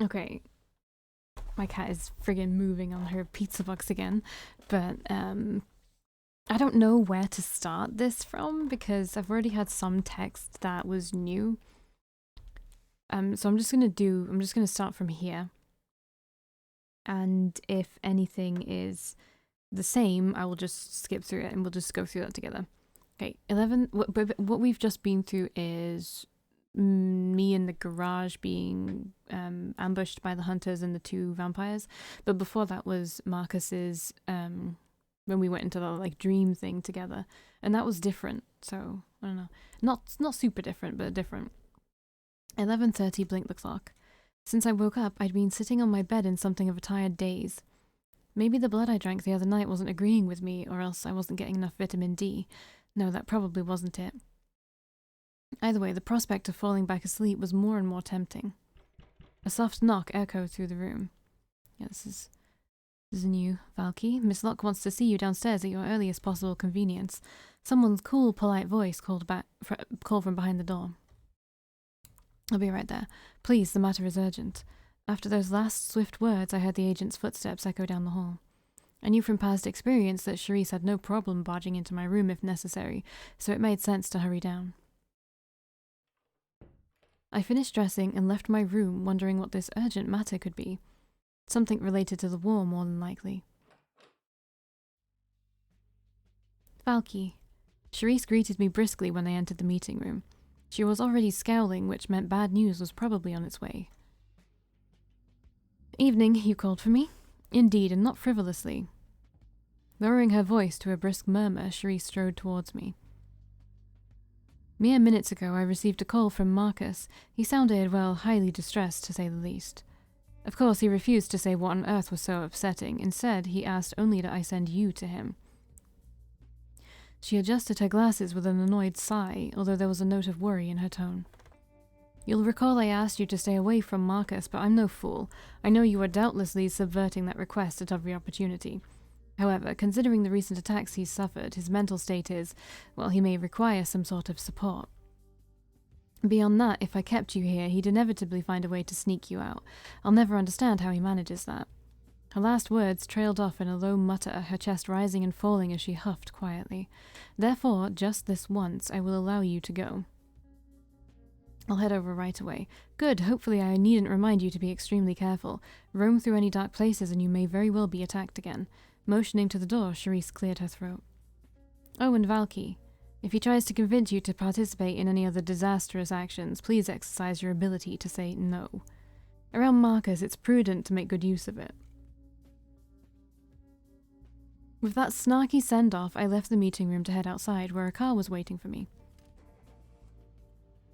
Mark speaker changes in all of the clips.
Speaker 1: Okay, my cat is friggin' moving on her pizza box again, but I don't know where to start this from because I've already had some text that was new. So I'm just gonna start from here. And if anything is the same, I will just skip through it and we'll just go through that together. Okay, 11. What we've just been through is me in the garage being ambushed by the hunters and the two vampires. But before that was Marcus's when we went into the like dream thing together, and that was different. So I don't know, not super different, but different. 11:30 blinked the clock. Since I woke up, I'd been sitting on my bed in something of a tired daze. Maybe the blood I drank the other night wasn't agreeing with me, or else I wasn't getting enough vitamin D. No, that probably wasn't it. Either way, the prospect of falling back asleep was more and more tempting. A soft knock echoed through the room. Yeah, this is new, Valkii. Miss Locke wants to see you downstairs at your earliest possible convenience. Someone's cool, polite voice called from behind the door. I'll be right there. Please, the matter is urgent. After those last swift words, I heard the agent's footsteps echo down the hall. I knew from past experience that Charisse had no problem barging into my room if necessary, so it made sense to hurry down. I finished dressing and left my room wondering what this urgent matter could be. Something related to the war, more than likely. Valkii. Charisse greeted me briskly when I entered the meeting room. She was already scowling, which meant bad news was probably on its way. Evening, you called for me? Indeed, and not frivolously. Lowering her voice to a brisk murmur, Charisse strode towards me. Mere minutes ago, I received a call from Marcus. He sounded, well, highly distressed, to say the least. Of course, he refused to say what on earth was so upsetting. Instead, he asked only that I send you to him. She adjusted her glasses with an annoyed sigh, although there was a note of worry in her tone. You'll recall I asked you to stay away from Marcus, but I'm no fool. I know you are doubtlessly subverting that request at every opportunity. However, considering the recent attacks he's suffered, his mental state is, well, he may require some sort of support. Beyond that, if I kept you here, he'd inevitably find a way to sneak you out. I'll never understand how he manages that. Her last words trailed off in a low mutter, her chest rising and falling as she huffed quietly. Therefore, just this once, I will allow you to go. I'll head over right away. Good, hopefully I needn't remind you to be extremely careful. Roam through any dark places and you may very well be attacked again. Motioning to the door, Charisse cleared her throat. Oh, and Valkii. If he tries to convince you to participate in any other disastrous actions, please exercise your ability to say no. Around Marcus, it's prudent to make good use of it. With that snarky send-off, I left the meeting room to head outside, where a car was waiting for me.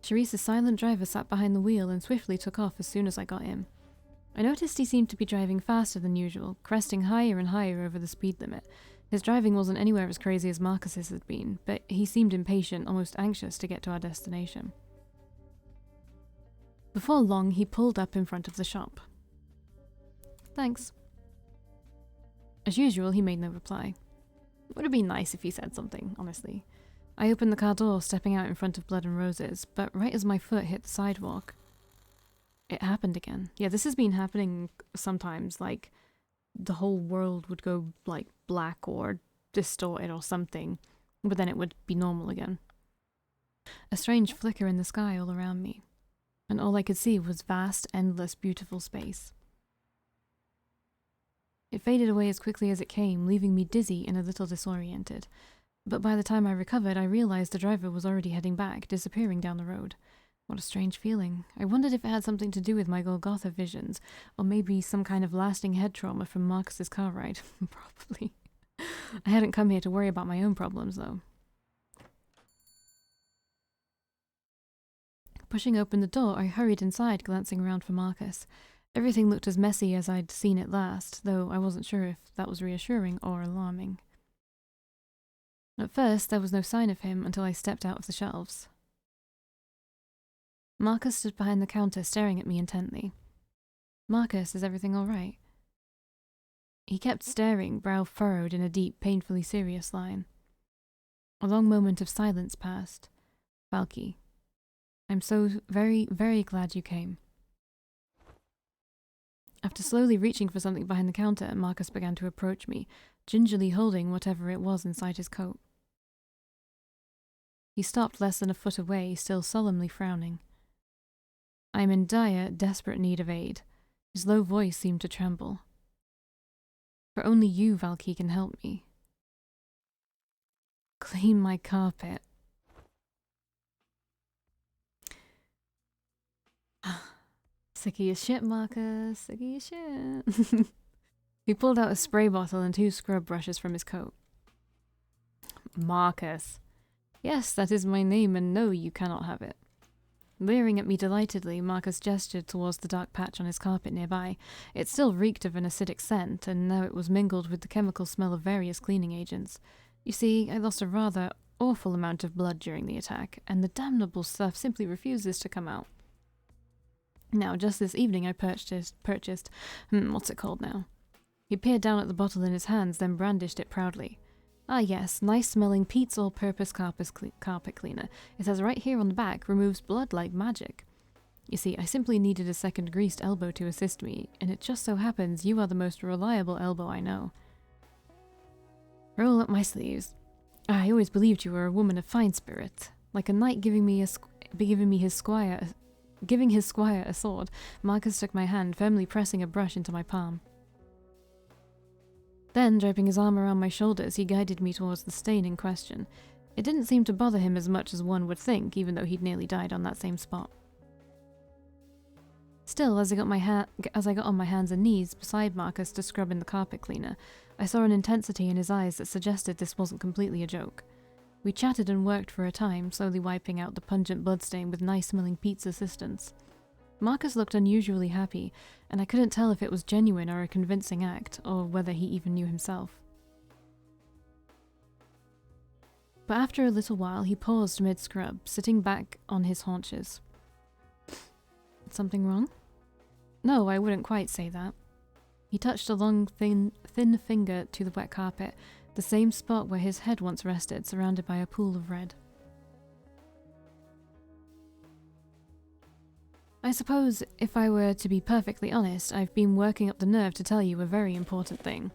Speaker 1: Charisse's silent driver sat behind the wheel and swiftly took off as soon as I got in. I noticed he seemed to be driving faster than usual, cresting higher and higher over the speed limit. His driving wasn't anywhere as crazy as Marcus's had been, but he seemed impatient, almost anxious to get to our destination. Before long, he pulled up in front of the shop. Thanks. As usual, he made no reply. It would have been nice if he said something, honestly. I opened the car door, stepping out in front of Blood and Roses, but right as my foot hit the sidewalk, it happened again. Yeah, this has been happening sometimes, like, the whole world would go, like, black or distorted or something, but then it would be normal again. A strange flicker in the sky all around me, and all I could see was vast, endless, beautiful space. It faded away as quickly as it came, leaving me dizzy and a little disoriented. But by the time I recovered, I realized the driver was already heading back, disappearing down the road. What a strange feeling. I wondered if it had something to do with my Golgotha visions, or maybe some kind of lasting head trauma from Marcus's car ride. Probably. I hadn't come here to worry about my own problems, though. Pushing open the door, I hurried inside, glancing around for Marcus. Everything looked as messy as I'd seen it last, though I wasn't sure if that was reassuring or alarming. At first, there was no sign of him until I stepped out of the shelves. Marcus stood behind the counter, staring at me intently. Marcus, is everything all right? He kept staring, brow furrowed in a deep, painfully serious line. A long moment of silence passed. Valkii, I'm so very, very glad you came. After slowly reaching for something behind the counter, Marcus began to approach me, gingerly holding whatever it was inside his coat. He stopped less than a foot away, still solemnly frowning. I am in dire, desperate need of aid. His low voice seemed to tremble. For only you, Valkii, can help me. Clean my carpet. Sick of your shit, Marcus. Sick of your shit. He pulled out a spray bottle and 2 scrub brushes from his coat. Marcus. Yes, that is my name, and no, you cannot have it. Leering at me delightedly, Marcus gestured towards the dark patch on his carpet nearby. It still reeked of an acidic scent, and now it was mingled with the chemical smell of various cleaning agents. You see, I lost a rather awful amount of blood during the attack, and the damnable stuff simply refuses to come out. Now, just this evening I purchased what's it called now? He peered down at the bottle in his hands, then brandished it proudly. Ah yes, nice-smelling Pete's All-Purpose Carpet Cleaner. It says right here on the back, removes blood like magic. You see, I simply needed a second greased elbow to assist me, and it just so happens you are the most reliable elbow I know. Roll up my sleeves. I always believed you were a woman of fine spirit. Like a knight giving his squire a sword, Marcus took my hand, firmly pressing a brush into my palm. Then, draping his arm around my shoulders, he guided me towards the stain in question. It didn't seem to bother him as much as one would think, even though he'd nearly died on that same spot. Still, as I got on my hands and knees beside Marcus to scrub in the carpet cleaner, I saw an intensity in his eyes that suggested this wasn't completely a joke. We chatted and worked for a time, slowly wiping out the pungent bloodstain with nice-smelling Pete's assistance. Marcus looked unusually happy, and I couldn't tell if it was genuine or a convincing act, or whether he even knew himself. But after a little while, he paused mid-scrub, sitting back on his haunches. Something wrong? No, I wouldn't quite say that. He touched a long, thin finger to the wet carpet, the same spot where his head once rested, surrounded by a pool of red. I suppose, if I were to be perfectly honest, I've been working up the nerve to tell you a very important thing.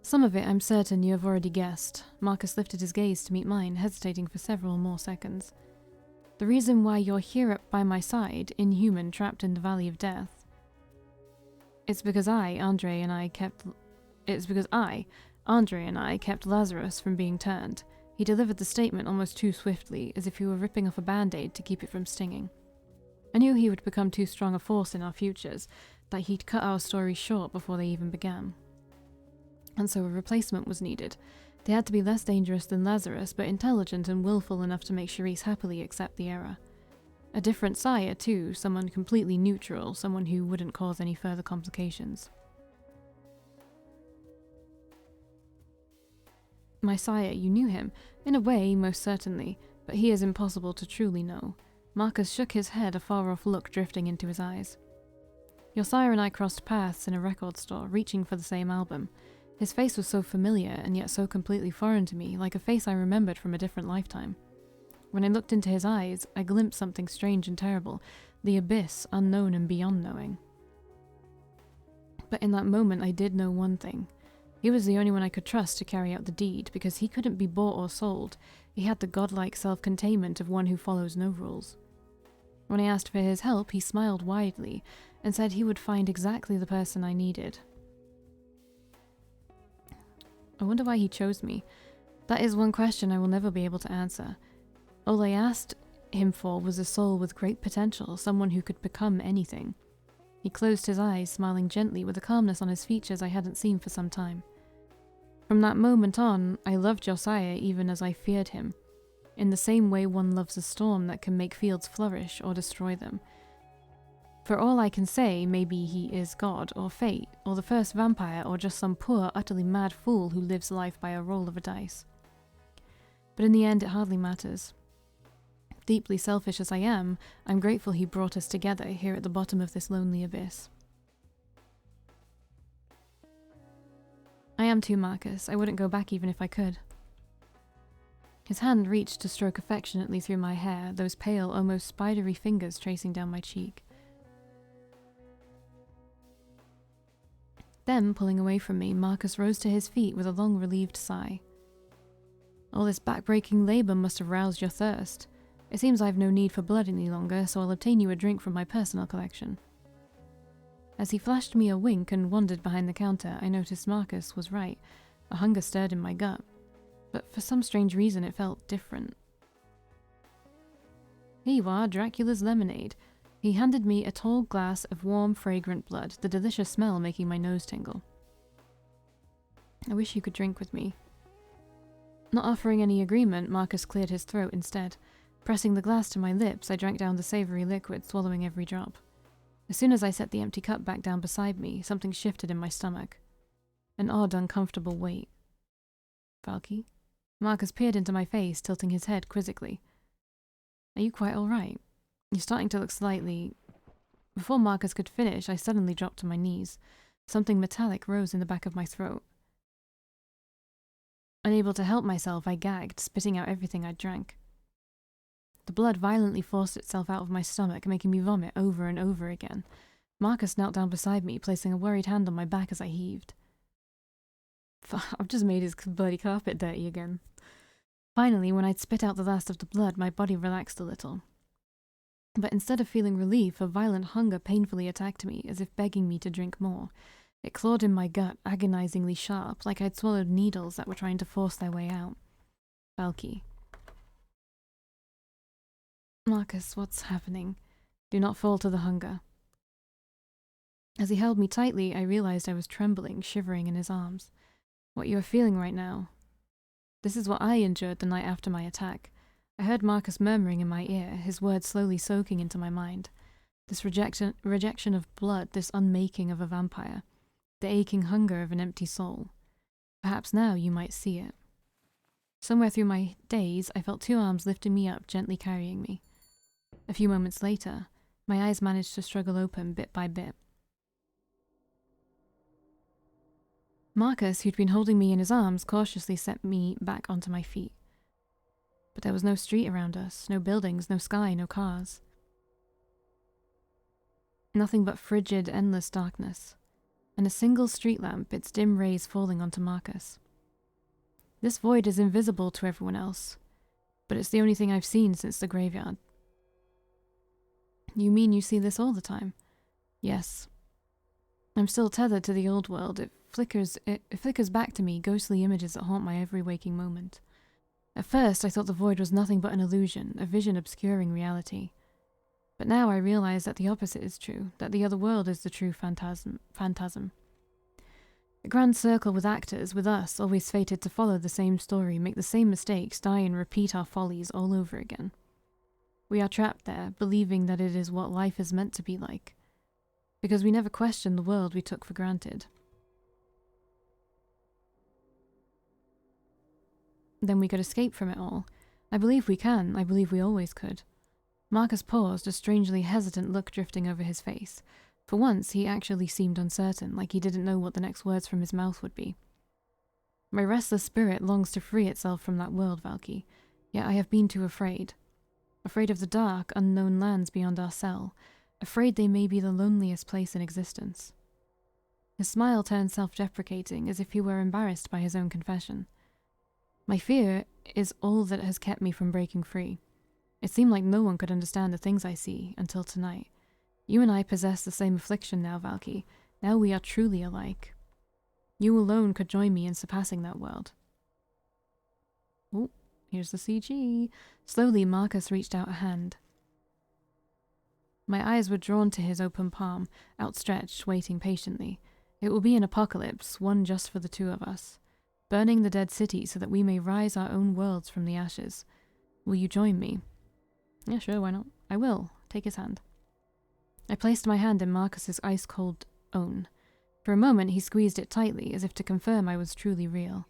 Speaker 1: Some of it I'm certain you have already guessed. Marcus lifted his gaze to meet mine, hesitating for several more seconds. The reason why you're here by my side, inhuman, trapped in the Valley of Death. It's because Andre and I kept Lazarus from being turned. He delivered the statement almost too swiftly, as if he were ripping off a band-aid to keep it from stinging. I knew he would become too strong a force in our futures, that he'd cut our stories short before they even began. And so a replacement was needed. They had to be less dangerous than Lazarus, but intelligent and willful enough to make Charisse happily accept the error. A different sire, too, someone completely neutral, someone who wouldn't cause any further complications. My sire, you knew him. In a way, most certainly, but he is impossible to truly know. Marcus shook his head, a far-off look drifting into his eyes. Your sire and I crossed paths in a record store, reaching for the same album. His face was so familiar, and yet so completely foreign to me, like a face I remembered from a different lifetime. When I looked into his eyes, I glimpsed something strange and terrible, the abyss, unknown and beyond knowing. But in that moment I did know one thing. He was the only one I could trust to carry out the deed, because he couldn't be bought or sold. He had the godlike self-containment of one who follows no rules. When I asked for his help, he smiled widely and said he would find exactly the person I needed. I wonder why he chose me. That is one question I will never be able to answer. All I asked him for was a soul with great potential, someone who could become anything. He closed his eyes, smiling gently with a calmness on his features I hadn't seen for some time. From that moment on, I loved Josiah even as I feared him. In the same way one loves a storm that can make fields flourish or destroy them. For all I can say, maybe he is God, or fate, or the first vampire, or just some poor, utterly mad fool who lives life by a roll of a dice. But in the end, it hardly matters. Deeply selfish as I am, I'm grateful he brought us together here at the bottom of this lonely abyss. I am too, Marcus. I wouldn't go back even if I could. His hand reached to stroke affectionately through my hair, those pale, almost spidery fingers tracing down my cheek. Then, pulling away from me, Marcus rose to his feet with a long, relieved sigh. All this back-breaking labor must have roused your thirst. It seems I have no need for blood any longer, so I'll obtain you a drink from my personal collection. As he flashed me a wink and wandered behind the counter, I noticed Marcus was right. A hunger stirred in my gut. But for some strange reason it felt different. Here you are, Dracula's lemonade. He handed me a tall glass of warm, fragrant blood, the delicious smell making my nose tingle. I wish you could drink with me. Not offering any agreement, Marcus cleared his throat instead. Pressing the glass to my lips, I drank down the savory liquid, swallowing every drop. As soon as I set the empty cup back down beside me, something shifted in my stomach. An odd, uncomfortable weight. Valkii? Marcus peered into my face, tilting his head quizzically. Are you quite all right? You're starting to look slightly... Before Marcus could finish, I suddenly dropped to my knees. Something metallic rose in the back of my throat. Unable to help myself, I gagged, spitting out everything I'd drank. The blood violently forced itself out of my stomach, making me vomit over and over again. Marcus knelt down beside me, placing a worried hand on my back as I heaved. I've just made his bloody carpet dirty again. Finally, when I'd spit out the last of the blood, my body relaxed a little. But instead of feeling relief, a violent hunger painfully attacked me, as if begging me to drink more. It clawed in my gut, agonizingly sharp, like I'd swallowed needles that were trying to force their way out. Valkii. Marcus, what's happening? Do not fall to the hunger. As he held me tightly, I realized I was trembling, shivering in his arms. What you are feeling right now. This is what I endured the night after my attack. I heard Marcus murmuring in my ear, his words slowly soaking into my mind. This rejection of blood, this unmaking of a vampire. The aching hunger of an empty soul. Perhaps now you might see it. Somewhere through my daze, I felt two arms lifting me up, gently carrying me. A few moments later, my eyes managed to struggle open bit by bit. Marcus, who'd been holding me in his arms, cautiously set me back onto my feet. But there was no street around us, no buildings, no sky, no cars. Nothing but frigid, endless darkness, and a single street lamp, its dim rays falling onto Marcus. This void is invisible to everyone else, but it's the only thing I've seen since the graveyard. You mean you see this all the time? Yes. I'm still tethered to the old world. It flickers back to me, ghostly images that haunt my every waking moment. At first, I thought the void was nothing but an illusion, a vision obscuring reality. But now I realize that the opposite is true, that the other world is the true phantasm. A grand circle with actors, with us, always fated to follow the same story, make the same mistakes, die and repeat our follies all over again. We are trapped there, believing that it is what life is meant to be like, because we never questioned the world we took for granted. Then we could escape from it all. I believe we can. I believe we always could. Marcus paused, a strangely hesitant look drifting over his face. For once, he actually seemed uncertain, like he didn't know what the next words from his mouth would be. My restless spirit longs to free itself from that world, Valkii, yet I have been too afraid. Afraid of the dark, unknown lands beyond our cell, afraid they may be the loneliest place in existence. His smile turned self-deprecating, as if he were embarrassed by his own confession. My fear is all that has kept me from breaking free. It seemed like no one could understand the things I see, until tonight. You and I possess the same affliction now, Valkii. Now we are truly alike. You alone could join me in surpassing that world. Oh, here's the CG. Slowly, Marcus reached out a hand. My eyes were drawn to his open palm, outstretched, waiting patiently. It will be an apocalypse, one just for the two of us. Burning the dead city so that we may rise our own worlds from the ashes. Will you join me? Yeah, sure, why not? I will. Take his hand. I placed my hand in Marcus's ice-cold own. For a moment he squeezed it tightly, as if to confirm I was truly real.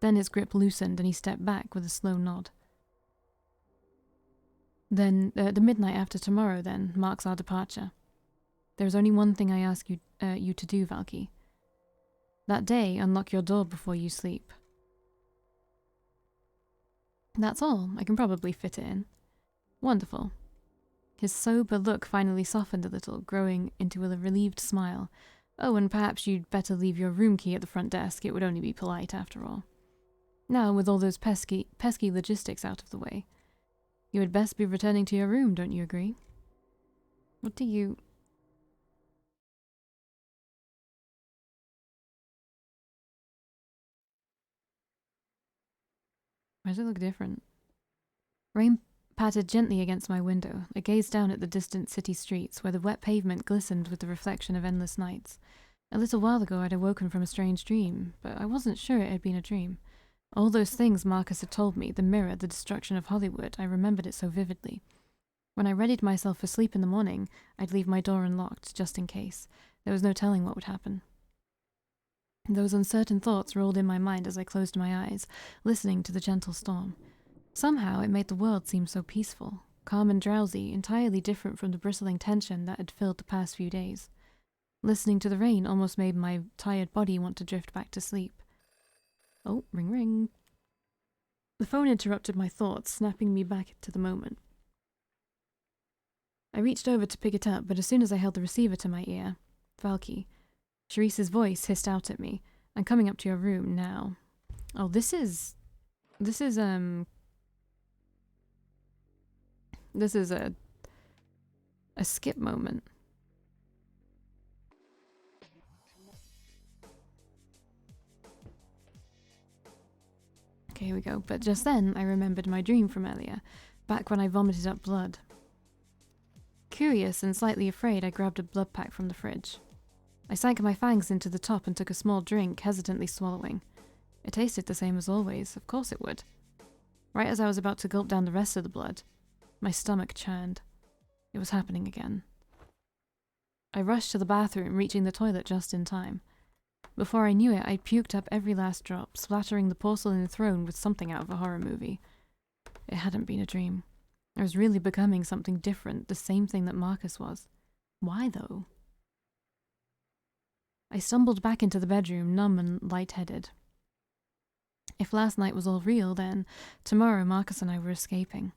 Speaker 1: Then his grip loosened and he stepped back with a slow nod. Then, the midnight after tomorrow, then, marks our departure. There is only one thing I ask you to do, Valkii. That day, unlock your door before you sleep. That's all. I can probably fit it in. Wonderful. His sober look finally softened a little, growing into a relieved smile. Oh, and perhaps you'd better leave your room key at the front desk. It would only be polite, after all. Now, with all those pesky logistics out of the way, you had best be returning to your room, don't you agree? What do you... Why does it look different? Rain pattered gently against my window. I gazed down at the distant city streets, where the wet pavement glistened with the reflection of endless nights. A little while ago I'd awoken from a strange dream, but I wasn't sure it had been a dream. All those things Marcus had told me, the mirror, the destruction of Hollywood, I remembered it so vividly. When I readied myself for sleep in the morning, I'd leave my door unlocked, just in case. There was no telling what would happen. Those uncertain thoughts rolled in my mind as I closed my eyes, listening to the gentle storm. Somehow it made the world seem so peaceful, calm and drowsy, entirely different from the bristling tension that had filled the past few days. Listening to the rain almost made my tired body want to drift back to sleep. Oh, ring ring. The phone interrupted my thoughts, snapping me back to the moment. I reached over to pick it up, but as soon as I held the receiver to my ear, Valkii, Sharice's voice hissed out at me. I'm coming up to your room now. Oh, this is a skip moment. Okay, here we go. But just then, I remembered my dream from earlier, back when I vomited up blood. Curious and slightly afraid, I grabbed a blood pack from the fridge. I sank my fangs into the top and took a small drink, hesitantly swallowing. It tasted the same as always, of course it would. Right as I was about to gulp down the rest of the blood, my stomach churned. It was happening again. I rushed to the bathroom, reaching the toilet just in time. Before I knew it, I'd puked up every last drop, splattering the porcelain throne with something out of a horror movie. It hadn't been a dream. I was really becoming something different, the same thing that Marcus was. Why, though? I stumbled back into the bedroom, numb and lightheaded. If last night was all real, then tomorrow Marcus and I were escaping.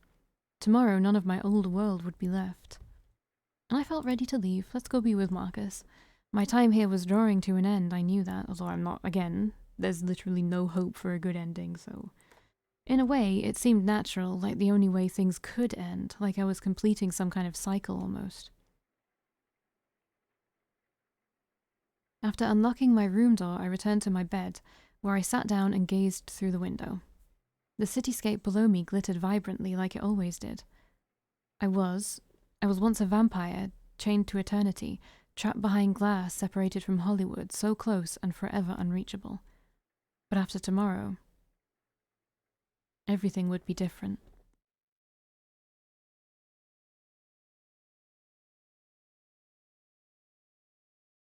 Speaker 1: Tomorrow none of my old world would be left. And I felt ready to leave. Let's go be with Marcus. My time here was drawing to an end, I knew that, although I'm not, again, there's literally no hope for a good ending, so... In a way, it seemed natural, like the only way things could end, like I was completing some kind of cycle almost. After unlocking my room door, I returned to my bed, where I sat down and gazed through the window. The cityscape below me glittered vibrantly like it always did. I was once a vampire, chained to eternity, trapped behind glass, separated from Hollywood, so close and forever unreachable. But after tomorrow, everything would be different.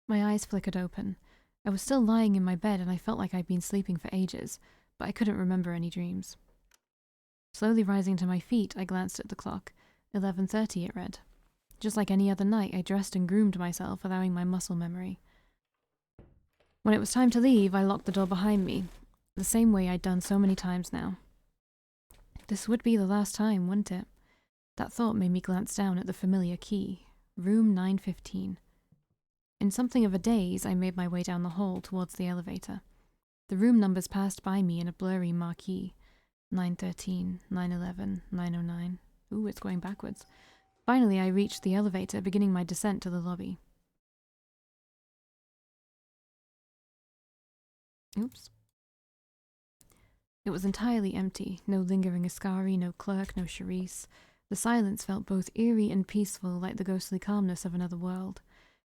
Speaker 1: My eyes flickered open. I was still lying in my bed and I felt like I'd been sleeping for ages, but I couldn't remember any dreams. Slowly rising to my feet, I glanced at the clock. 11:30 it read. Just like any other night, I dressed and groomed myself, allowing my muscle memory. When it was time to leave, I locked the door behind me, the same way I'd done so many times now. This would be the last time, wouldn't it? That thought made me glance down at the familiar key. Room 915. In something of a daze, I made my way down the hall towards the elevator. The room numbers passed by me in a blurry marquee. 913, 911, 909. Ooh, it's going backwards. Finally, I reached the elevator, beginning my descent to the lobby. Oops. It was entirely empty. No lingering Ascari, no clerk, no Sharice. The silence felt both eerie and peaceful, like the ghostly calmness of another world.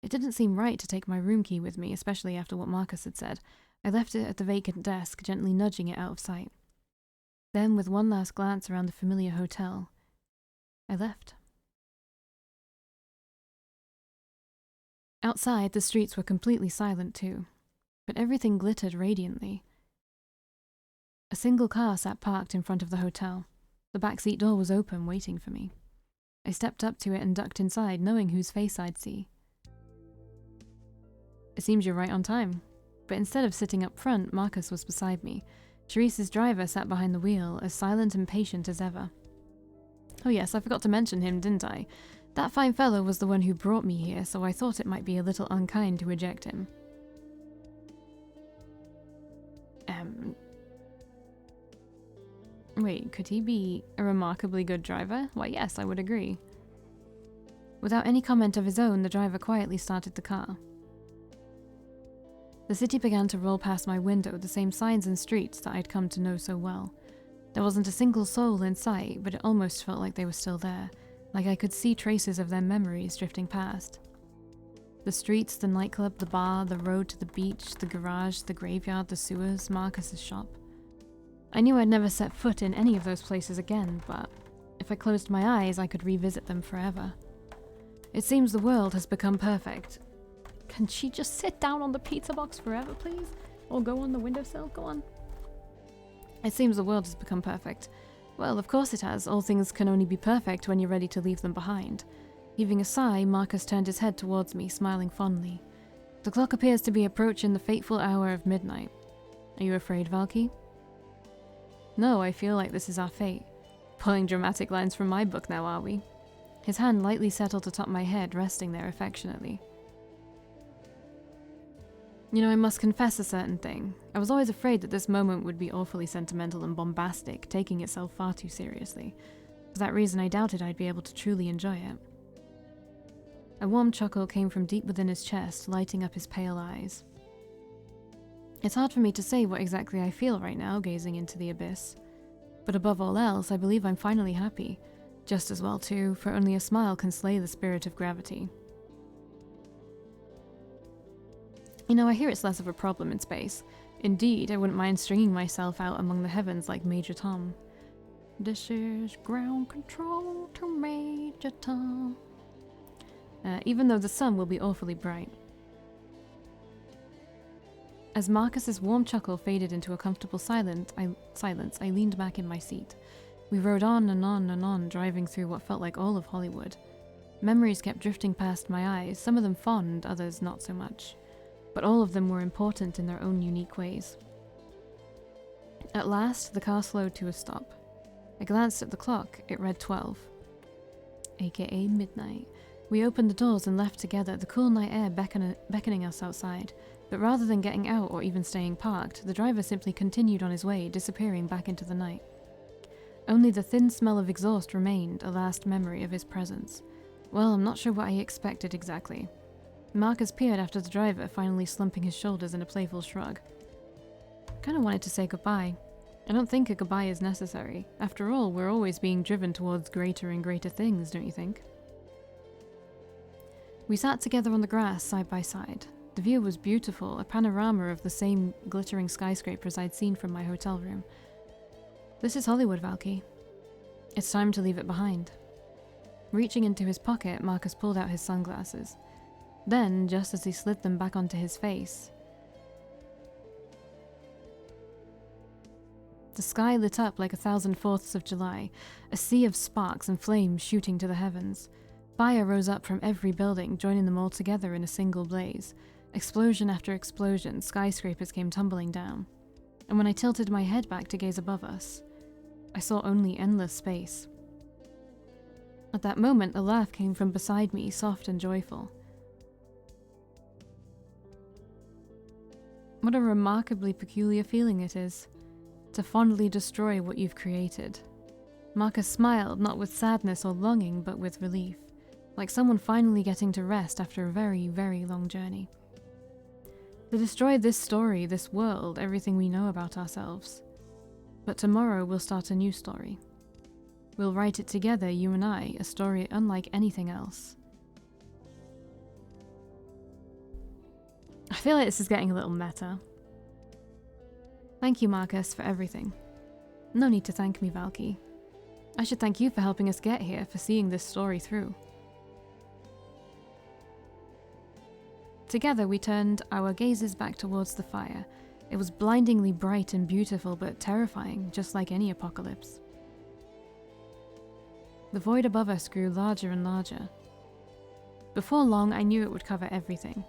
Speaker 1: It didn't seem right to take my room key with me, especially after what Marcus had said. I left it at the vacant desk, gently nudging it out of sight. Then, with one last glance around the familiar hotel, I left. Outside, the streets were completely silent too, but everything glittered radiantly. A single car sat parked in front of the hotel. The backseat door was open, waiting for me. I stepped up to it and ducked inside, knowing whose face I'd see. It seems you're right on time. But instead of sitting up front, Marcus was beside me. Sharice's driver sat behind the wheel, as silent and patient as ever. Oh yes, I forgot to mention him, didn't I? That fine fellow was the one who brought me here, so I thought it might be a little unkind to eject him. Wait, could he be a remarkably good driver? Why, yes, I would agree. Without any comment of his own, the driver quietly started the car. The city began to roll past my window, the same signs and streets that I'd come to know so well. There wasn't a single soul in sight, but it almost felt like they were still there, like I could see traces of their memories drifting past. The streets, the nightclub, the bar, the road to the beach, the garage, the graveyard, the sewers, Markus's shop. I knew I'd never set foot in any of those places again, but if I closed my eyes, I could revisit them forever. It seems the world has become perfect. Can she just sit down on the pizza box forever, please? Or go on the windowsill? Go on. It seems the world has become perfect. Well, of course it has. All things can only be perfect when you're ready to leave them behind. Heaving a sigh, Markus turned his head towards me, smiling fondly. The clock appears to be approaching the fateful hour of midnight. Are you afraid, Valkii? No, I feel like this is our fate. Pulling dramatic lines from my book now, are we? His hand lightly settled atop my head, resting there affectionately. You know, I must confess a certain thing. I was always afraid that this moment would be awfully sentimental and bombastic, taking itself far too seriously. For that reason, I doubted I'd be able to truly enjoy it. A warm chuckle came from deep within his chest, lighting up his pale eyes. It's hard for me to say what exactly I feel right now, gazing into the abyss. But above all else, I believe I'm finally happy. Just as well too, for only a smile can slay the spirit of gravity. You know, I hear it's less of a problem in space. Indeed, I wouldn't mind stringing myself out among the heavens like Major Tom. This is ground control to Major Tom. Even though the sun will be awfully bright. As Markus's warm chuckle faded into a comfortable silence, I leaned back in my seat. We rode on and on and on, driving through what felt like all of Hollywood. Memories kept drifting past my eyes, some of them fond, others not so much. But all of them were important in their own unique ways. At last, the car slowed to a stop. I glanced at the clock. It read 12. AKA midnight. We opened the doors and left together, the cool night air beckoning us outside. But rather than getting out or even staying parked, the driver simply continued on his way, disappearing back into the night. Only the thin smell of exhaust remained, a last memory of his presence. Well, I'm not sure what I expected exactly. Markus peered after the driver, finally slumping his shoulders in a playful shrug. I kinda wanted to say goodbye. I don't think a goodbye is necessary. After all, we're always being driven towards greater and greater things, don't you think? We sat together on the grass, side by side. The view was beautiful, a panorama of the same glittering skyscrapers I'd seen from my hotel room. This is Hollywood, Valkii. It's time to leave it behind. Reaching into his pocket, Markus pulled out his sunglasses. Then, just as he slid them back onto his face, the sky lit up like 1,004ths of July, a sea of sparks and flames shooting to the heavens. Fire rose up from every building, joining them all together in a single blaze. Explosion after explosion, skyscrapers came tumbling down. And when I tilted my head back to gaze above us, I saw only endless space. At that moment, a laugh came from beside me, soft and joyful. What a remarkably peculiar feeling it is, to fondly destroy what you've created. Markus smiled, not with sadness or longing, but with relief, like someone finally getting to rest after a very, very long journey. To destroy this story, this world, everything we know about ourselves. But tomorrow we'll start a new story. We'll write it together, you and I, a story unlike anything else. I feel like this is getting a little meta. Thank you, Markus, for everything. No need to thank me, Valkii. I should thank you for helping us get here, for seeing this story through. Together we turned our gazes back towards the fire. It was blindingly bright and beautiful, but terrifying, just like any apocalypse. The void above us grew larger and larger. Before long, I knew it would cover everything.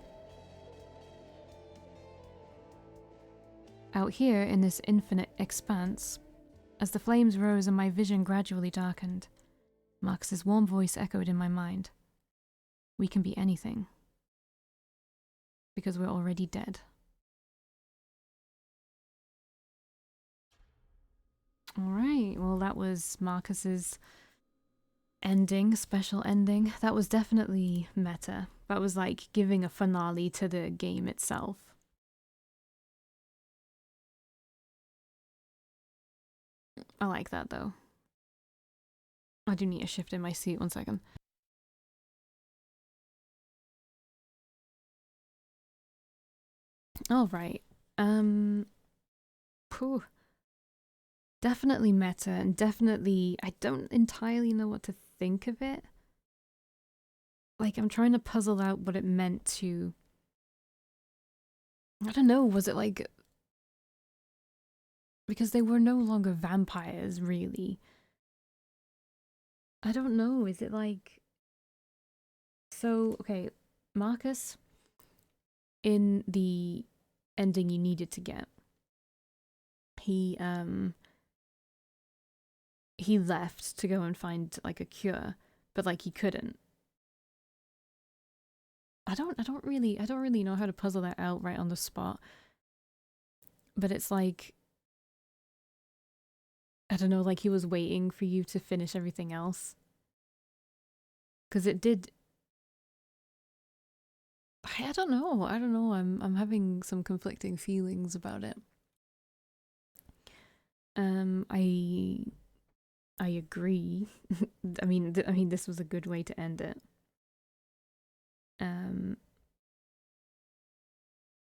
Speaker 1: Out here, in this infinite expanse, as the flames rose and my vision gradually darkened, Markus's warm voice echoed in my mind. We can be anything. Because we're already dead. Alright, well that was Markus's ending, special ending. That was definitely meta. That was like giving a finale to the game itself. I like that though. I do need a shift in my seat, 1 second. Alright. Phew. Definitely meta and definitely I don't entirely know what to think of it. Like I'm trying to puzzle out what it meant to, I don't know, was it like, because they were no longer vampires really. I don't know, is it like, so okay, Markus, in the ending you needed to get, he left to go and find like a cure, but like he couldn't. I don't really know how to puzzle that out right on the spot. But it's like, I don't know, like he was waiting for you to finish everything else. Cuz it did, I don't know. I'm having some conflicting feelings about it. I agree. I mean this was a good way to end it.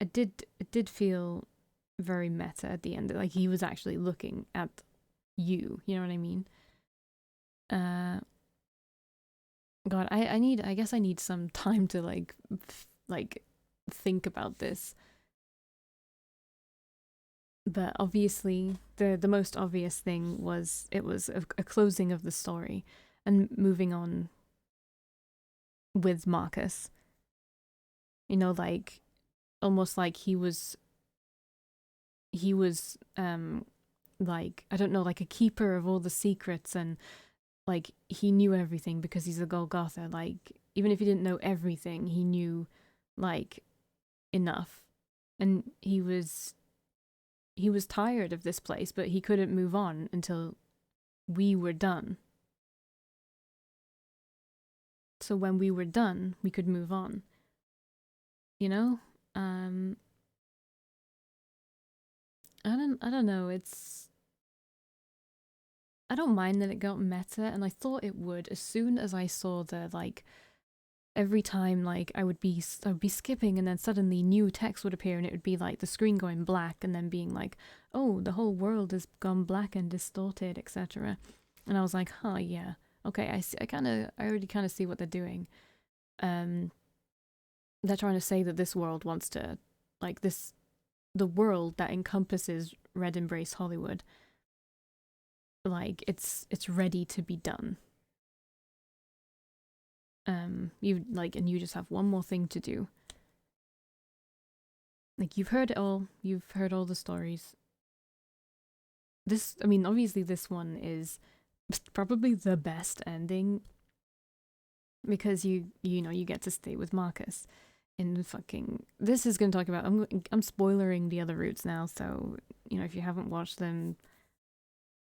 Speaker 1: It did feel very meta at the end. Like he was actually looking at you know what I mean? God, I guess I need some time to like think about this. But obviously the most obvious thing was it was a closing of the story and moving on with Markus. You know, like almost like he was like, I don't know, like a keeper of all the secrets, and like he knew everything because he's a Golgotha. Like even if he didn't know everything, he knew like enough. And he was tired of this place, but he couldn't move on until we were done. So when we were done, we could move on. You know? I don't know, it's, I don't mind that it got meta, and I thought it would as soon as I saw the like every time like I would be skipping and then suddenly new text would appear and it would be like the screen going black and then being like, oh, the whole world has gone black and distorted, etc. And I was like, huh, yeah, okay, I already kind of see what they're doing. They're trying to say that this world wants to, like this, the world that encompasses Red Embrace Hollywood, like it's ready to be done. You like, and you just have one more thing to do. Like you've heard it all, you've heard all the stories. This, I mean, obviously this one is probably the best ending because you know you get to stay with Markus in fucking, this is going to talk about, I'm spoilering the other routes now, so you know if you haven't watched them,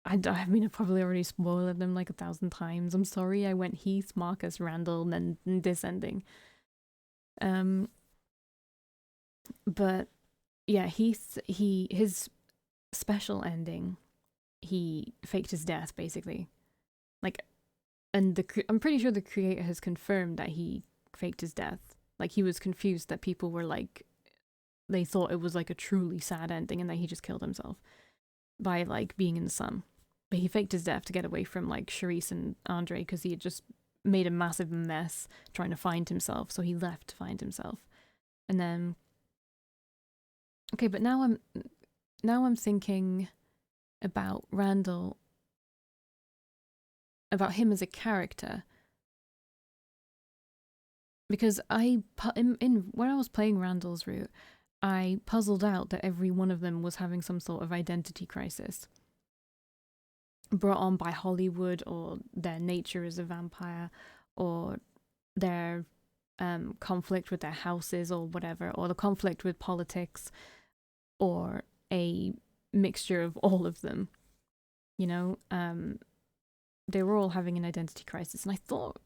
Speaker 1: I mean I probably already spoiled them like 1,000 times. I'm sorry. I went Heath, Markus, Randall, and then this ending. But yeah, his special ending, he faked his death basically, like, and I'm pretty sure the creator has confirmed that he faked his death. Like he was confused that people were like, they thought it was like a truly sad ending and that he just killed himself by like being in the sun. But he faked his death to get away from like Charisse and Andre because he had just made a massive mess trying to find himself. So he left to find himself. And then, okay, but now I'm thinking about Randall, about him as a character, because in when I was playing Randall's route, I puzzled out that every one of them was having some sort of identity crisis brought on by Hollywood, or their nature as a vampire, or their conflict with their houses or whatever, or the conflict with politics, or a mixture of all of them. You know, they were all having an identity crisis, and I thought,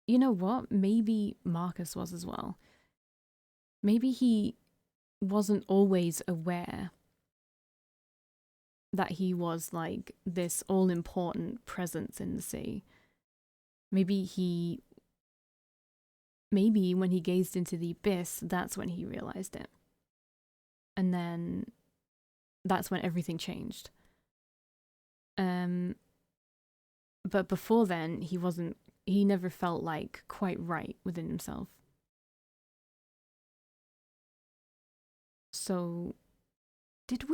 Speaker 1: you know what? Maybe Marcus was as well. Maybe he wasn't always aware that he was like this all-important presence in the sea. Maybe when he gazed into the abyss, that's when he realized it. And then that's when everything changed. But before then, he never felt like quite right within himself. So, did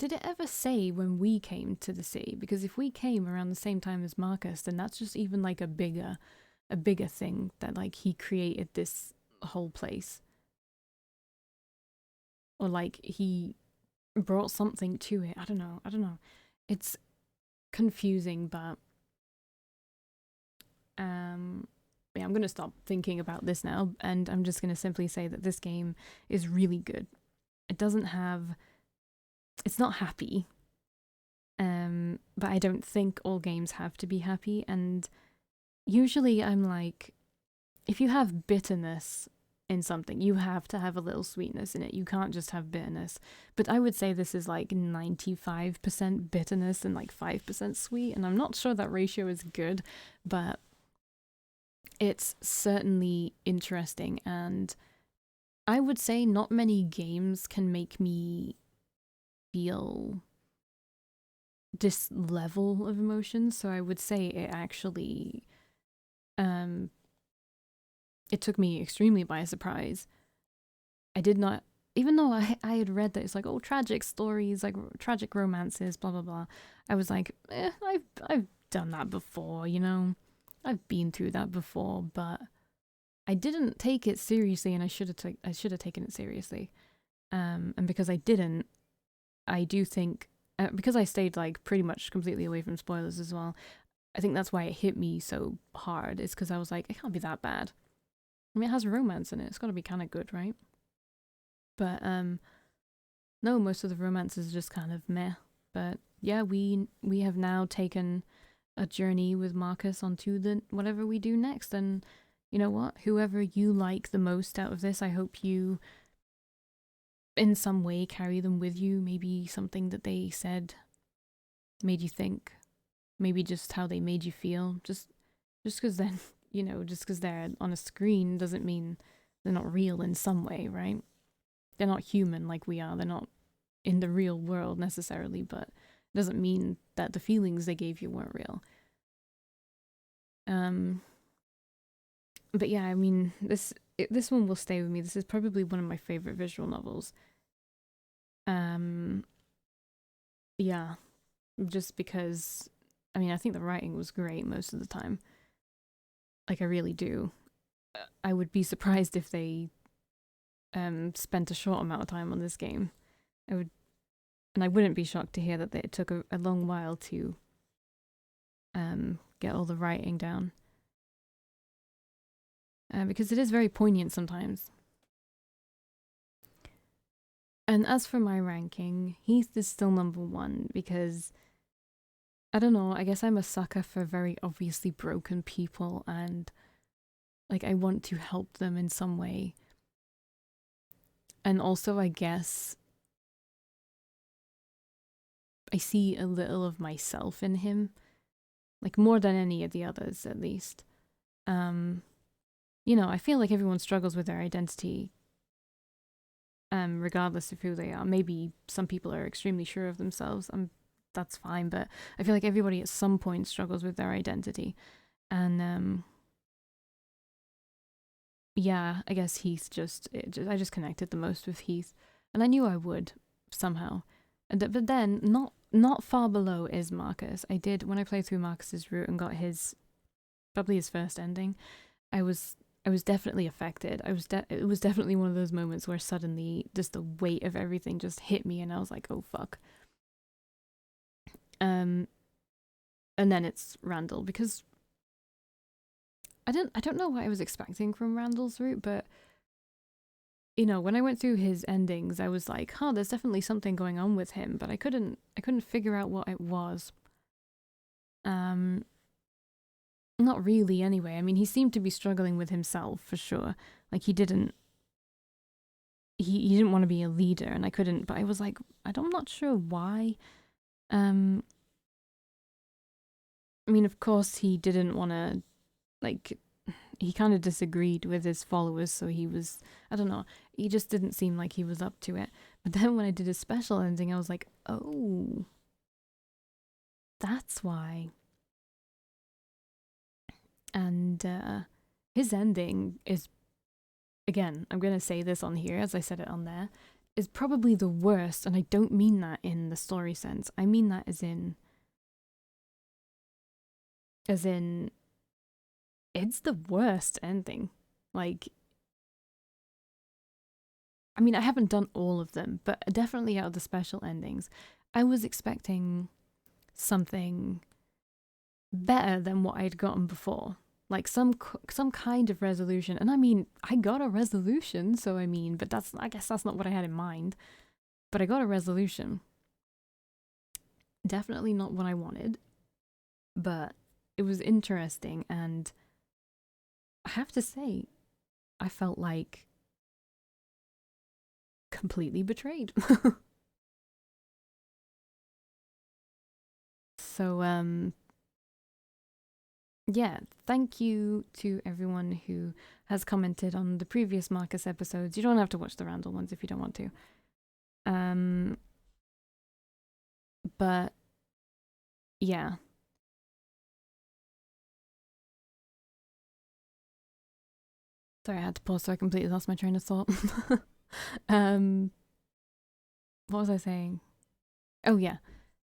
Speaker 1: it ever say when we came to the sea? Because if we came around the same time as Marcus, then that's just even like a bigger thing, that like he created this whole place. Or like he brought something to it. I don't know. It's confusing, but yeah, I'm gonna stop thinking about this now, and I'm just gonna simply say that this game is really good. It's not happy, but I don't think all games have to be happy. And usually I'm like, if you have bitterness in something, you have to have a little sweetness in it. You can't just have bitterness. But I would say this is like 95% bitterness and like 5% sweet, and I'm not sure that ratio is good, but it's certainly interesting. And I would say not many games can make me feel this level of emotion. So I would say it actually it took me extremely by surprise. I did not, even though I had read that it's like, oh, tragic stories, like tragic romances, blah blah blah. I was like, I've done that before, you know. I've been through that before, but I didn't take it seriously, and I should have taken it seriously. And because I didn't, I do think, because I stayed like pretty much completely away from spoilers as well, I think that's why it hit me so hard. It's because I was like, it can't be that bad. I mean, it has romance in it. It's got to be kind of good, right? But no, most of the romances are just kind of meh. But yeah, we have now taken a journey with Marcus onto the whatever we do next. And you know what? Whoever you like the most out of this, I hope you in some way carry them with you. Maybe something that they said made you think. Maybe just how they made you feel. Just because then, you know, just because they're on a screen doesn't mean they're not real in some way, right? They're not human like we are. They're not in the real world necessarily, but it doesn't mean that the feelings they gave you weren't real. But yeah, I mean, this one will stay with me. This is probably one of my favorite visual novels. Yeah, just because, I mean, I think the writing was great most of the time. Like, I really do. I would be surprised if they spent a short amount of time on this game. And I wouldn't be shocked to hear that it took a long while to get all the writing down. Because it is very poignant sometimes. And as for my ranking, Heath is still number 1 because, I don't know, I guess I'm a sucker for very obviously broken people, and like I want to help them in some way. And also, I guess I see a little of myself in him, like more than any of the others, at least. You know, I feel like everyone struggles with their identity, regardless of who they are. Maybe some people are extremely sure of themselves, that's fine, but I feel like everybody at some point struggles with their identity. And yeah, I guess Heath I just connected the most with Heath, and I knew I would somehow. But then, not far below is Marcus. I did, when I played through Marcus's route and got probably his first ending, I was definitely affected. It was definitely one of those moments where suddenly just the weight of everything just hit me, and I was like, oh fuck. And then it's Randall, because I don't know what I was expecting from Randall's route, but you know, when I went through his endings, I was like, huh, there's definitely something going on with him, but I couldn't figure out what it was. Not really anyway. I mean, he seemed to be struggling with himself for sure. Like he didn't want to be a leader, and I couldn't, but I was like, I'm not sure why. I mean, of course he didn't want to, like, he kind of disagreed with his followers, so he was, I don't know, he just didn't seem like he was up to it. But then when I did his special ending, I was like, oh, that's why. And his ending is, again, I'm going to say this on here as I said it on there, is probably the worst, and I don't mean that in the story sense. I mean that as in it's the worst ending. Like, I mean, I haven't done all of them, but definitely out of the special endings, I was expecting something better than what I'd gotten before. Like some kind of resolution. And I mean, I got a resolution, so I mean, but I guess that's not what I had in mind. But I got a resolution. Definitely not what I wanted, but it was interesting, and I have to say, I felt like completely betrayed. So, yeah, thank you to everyone who has commented on the previous Marcus episodes. You don't have to watch the Randall ones if you don't want to. But yeah. Sorry, I had to pause, so I completely lost my train of thought. What was I saying? Oh yeah.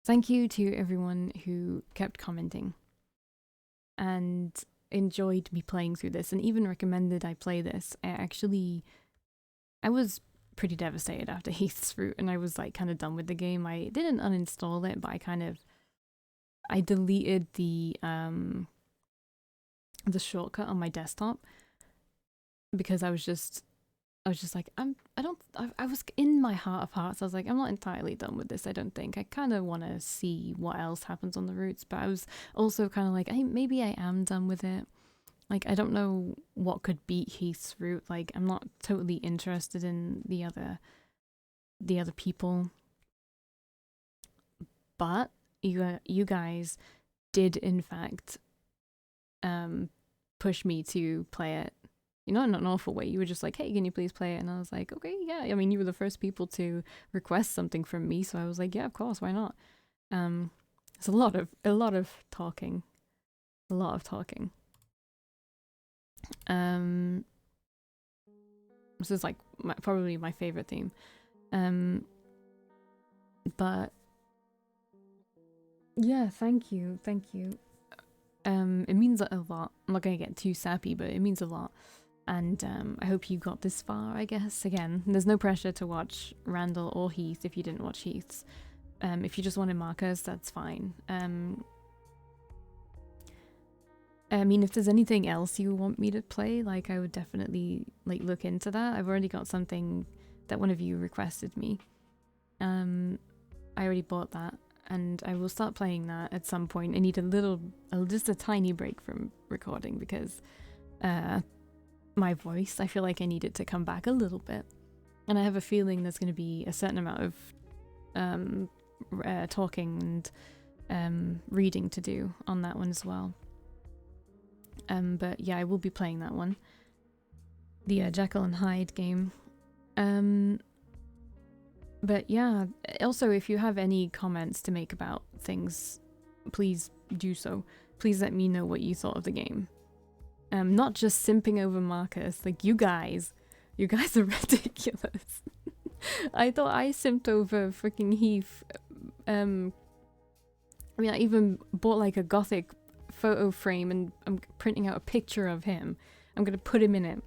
Speaker 1: Thank you to everyone who kept commenting and enjoyed me playing through this, and even recommended I play this. I was pretty devastated after Heath's Route, and I was like kind of done with the game. I didn't uninstall it, but I deleted the shortcut on my desktop because I was just like, I was in my heart of hearts, I was like, I'm not entirely done with this, I don't think. I kind of want to see what else happens on the routes, but I was also kind of like, maybe I am done with it. Like, I don't know what could beat Heath's route. Like, I'm not totally interested in the other people. But you guys did in fact push me to play it. You know, in an awful way. You were just like, hey, can you please play it? And I was like, okay, yeah. I mean, you were the first people to request something from me, so I was like, yeah, of course, why not? It's a lot of talking. A lot of talking. This is like probably my favorite theme. But yeah, thank you. It means a lot. I'm not gonna get too sappy, but it means a lot. And I hope you got this far, I guess. Again, there's no pressure to watch Randall or Heath if you didn't watch Heath's. If you just wanted Marcus, that's fine. I mean, if there's anything else you want me to play, like, I would definitely like look into that. I've already got something that one of you requested me. I already bought that, and I will start playing that at some point. I need just a tiny break from recording because my voice, I feel like I need it to come back a little bit. And I have a feeling there's going to be a certain amount of talking and reading to do on that one as well. But yeah, I will be playing that one. The Jekyll and Hyde game. But yeah, also if you have any comments to make about things, please do so. Please let me know what you thought of the game. Not just simping over Marcus. Like, you guys are ridiculous. I thought I simped over freaking Heath. I mean, I even bought like a gothic photo frame, and I'm printing out a picture of him. I'm gonna put him in it.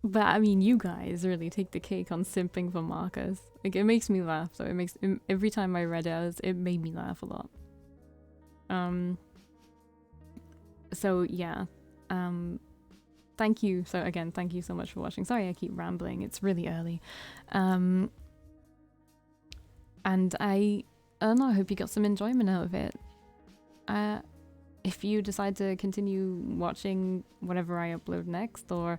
Speaker 1: But I mean, you guys really take the cake on simping for Marcus. Like, it makes me laugh, though. Every time I read it made me laugh a lot. So yeah, thank you. So again, thank you so much for watching. Sorry I keep rambling, it's really early. And I don't know, I hope you got some enjoyment out of it. If you decide to continue watching whatever I upload next, or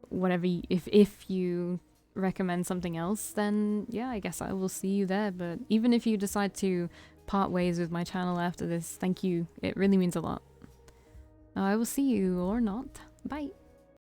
Speaker 1: whatever, if you recommend something else, then yeah, I guess I will see you there. But even if you decide to part ways with my channel after this, thank you. It really means a lot. I will see you or not. Bye.